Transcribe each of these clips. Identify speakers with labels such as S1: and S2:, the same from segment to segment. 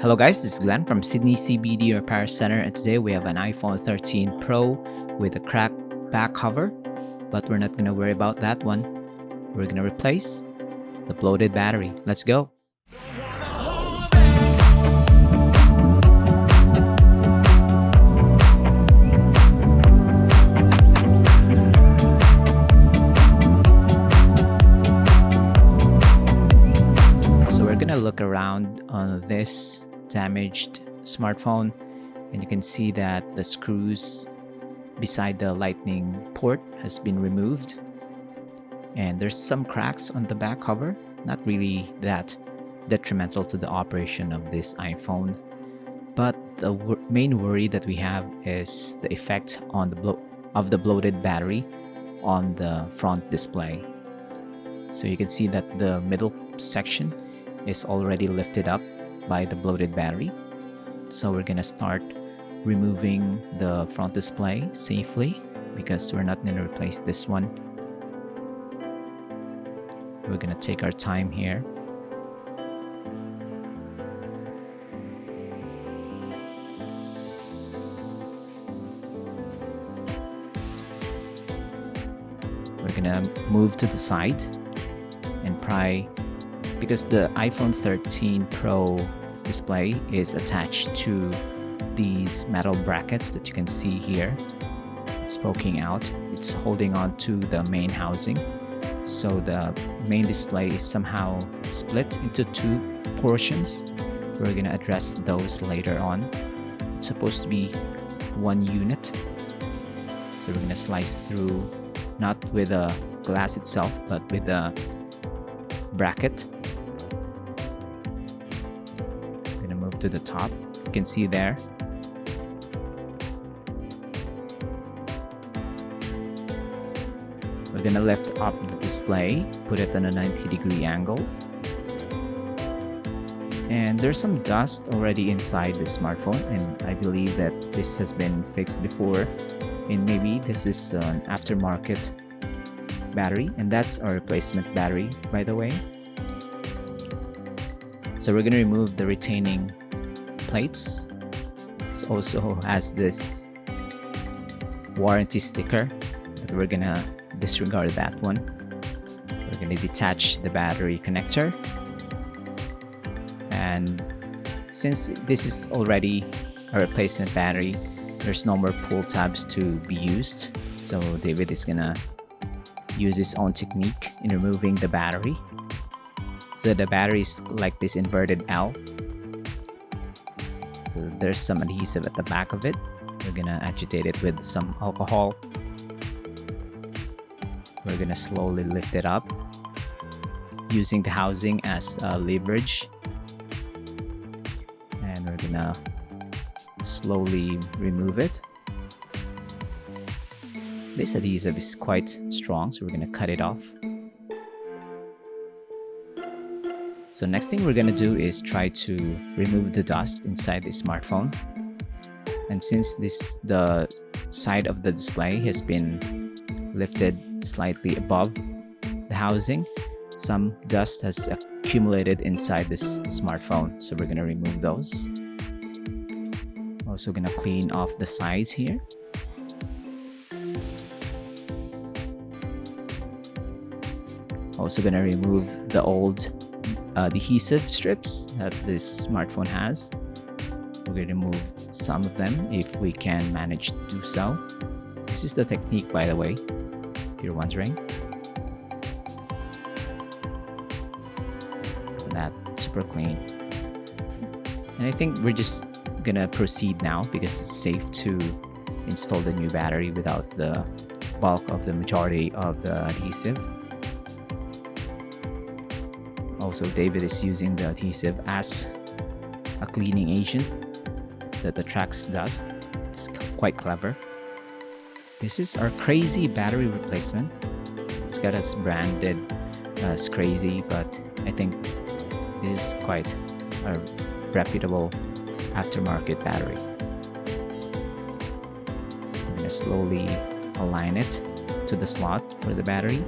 S1: Hello guys, this is Glenn from Sydney CBD Repair Center, and today we have an iPhone 13 Pro with a cracked back cover, but we're not going to worry about that one. We're going to replace the bloated battery. Let's go. So we're going to look around on this damaged smartphone, and you can see that the screws beside the lightning port has been removed, and there's some cracks on the back cover. Not really that detrimental to the operation of this iPhone, but the main worry that we have is the effect on the bloated battery on the front display. So you can see that the middle section is already lifted up by the bloated battery. So we're gonna start removing the front display safely because we're not gonna replace this one. We're gonna take our time here. We're gonna move to the side and pry, because the iPhone 13 Pro display is attached to these metal brackets that you can see here. It's poking out. It's holding on to the main housing. So the main display is somehow split into two portions. We're going to address those later on. It's supposed to be one unit. So we're going to slice through, not with the glass itself, but with the bracket. I'm going to move to the top. You can see there. We're going to lift up the display, put it on a 90-degree angle. And there's some dust already inside the smartphone, and I believe that this has been fixed before. And maybe this is an aftermarket battery, and that's our replacement battery, by the way. So we're going to remove the retaining plates. It also has this warranty sticker, but we're going to disregard that one. We're going to detach the battery connector, and since this is already a replacement battery, there's no more pull tabs to be used. So David is gonna use his own technique in removing the battery. So the battery is like this inverted L. So there's some adhesive at the back of it. We're gonna agitate it with some alcohol. We're gonna slowly lift it up using the housing as leverage, and we're gonna slowly remove it. This adhesive is quite strong, so we're gonna cut it off. So next thing we're gonna do is try to remove the dust inside the smartphone. And since the side of the display has been lifted slightly above the housing, some dust has accumulated inside this smartphone. So we're gonna remove those. Also gonna clean off the sides here. Also gonna remove the old adhesive strips that this smartphone has. We're gonna remove some of them if we can manage to do so. This is the technique, by the way, if you're wondering. That super clean. And I think we're just gonna proceed now because it's safe to install the new battery without the bulk of the majority of the adhesive. Also, David is using the adhesive as a cleaning agent that attracts dust. It's quite clever. This is our crazy battery replacement. It's got us branded as crazy, but I think this is quite a reputable aftermarket battery. I'm going to slowly align it to the slot for the battery,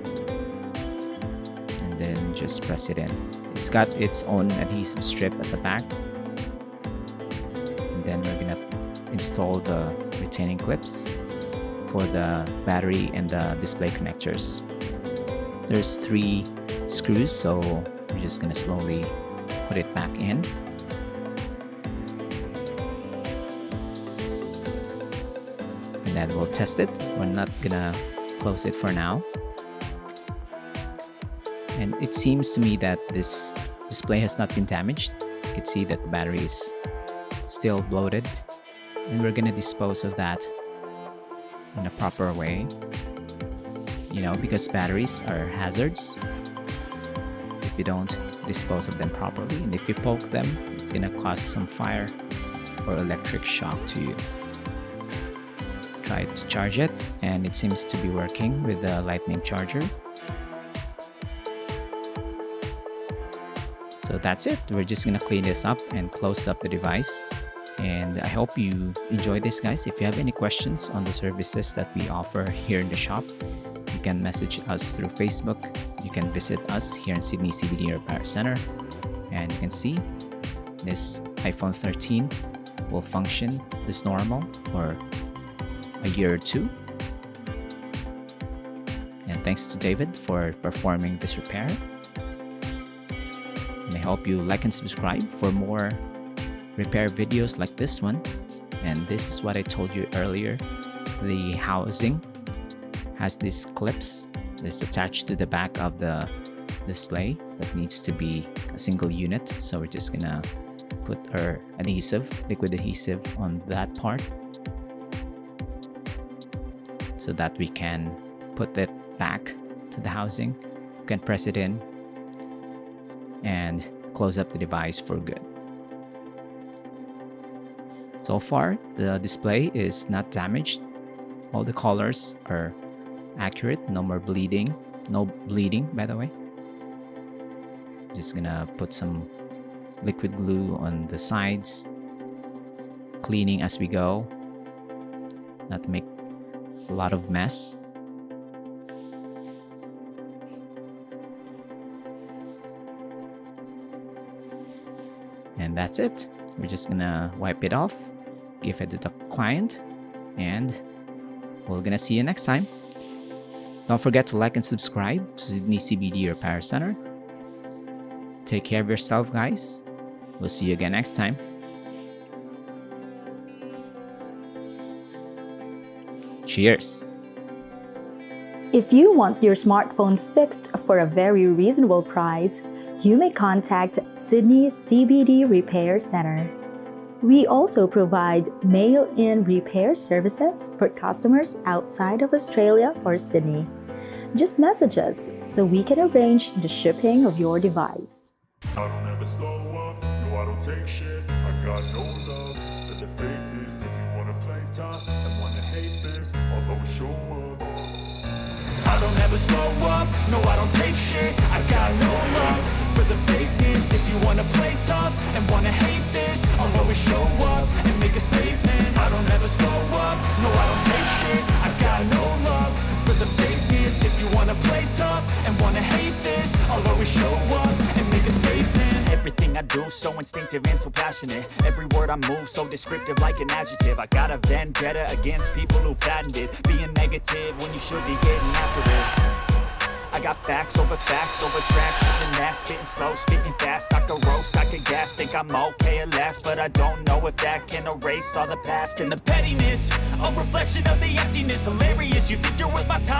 S1: and then just press it in. It's got its own adhesive strip at the back. install the retaining clips for the battery and the display connectors. There's 3 screws, so we're just gonna slowly put it back in. And then we'll test it. We're not gonna close it for now. And it seems to me that this display has not been damaged. You can see that the battery is still bloated, and we're gonna dispose of that in a proper way, because batteries are hazards if you don't dispose of them properly, and if you poke them, it's gonna cause some fire or electric shock to you. Try to charge it, and it seems to be working with the lightning charger. So that's it. We're just gonna clean this up and close up the device. And I hope you enjoy this, guys. If you have any questions on the services that we offer here in the shop, you can message us through Facebook. You can visit us here in Sydney CBD Repair Center. And you can see this iPhone 13 will function as normal for a year or 2. And thanks to David for performing this repair. And I hope you like and subscribe for more repair videos like this one. And this is what I told you earlier. The housing has these clips that's attached to the back of the display that needs to be a single unit. So we're just gonna put our adhesive, liquid adhesive on that part so that we can put it back to the housing. You can press it in and close up the device for good. So far, the display is not damaged. All the colors are accurate. No more bleeding. No bleeding, by the way. Just gonna put some liquid glue on the sides. Cleaning as we go. Not to make a lot of mess. And that's it. We're just gonna wipe it off, give it to the client, and we're gonna see you next time. Don't forget to like and subscribe to Sydney CBD Repair Center. Take care of yourself, guys. We'll see you again next time. Cheers.
S2: If you want your smartphone fixed for a very reasonable price, you may contact Sydney CBD Repair Center. We also provide mail-in repair services for customers outside of Australia or Sydney. Just message us so we can arrange the shipping of your device.
S3: I don't ever slow up, no I don't take shit. I got no love for the fakeness. If you wanna play tough and wanna hate this, I'll always show up. I don't ever slow up, no I don't take shit. I got no love for the fakeness. If you wanna play tough and wanna hate this, I'll always show up and make a statement. I don't ever slow up, no I don't take shit. I got no love for the fakeness. If you wanna play tough and wanna hate this, I'll always show up and make a statement. Everything I do so instinctive and so passionate. Every word I move so descriptive like an adjective. I got a vendetta against people who patented being negative when you should be getting after it. I got facts over tracks, this and that, spitting slow, spitting fast. I could roast, I could gas, think I'm okay at last, but I don't know if that can erase all the past and the pettiness. A reflection of the emptiness, hilarious. You think you're worth my time?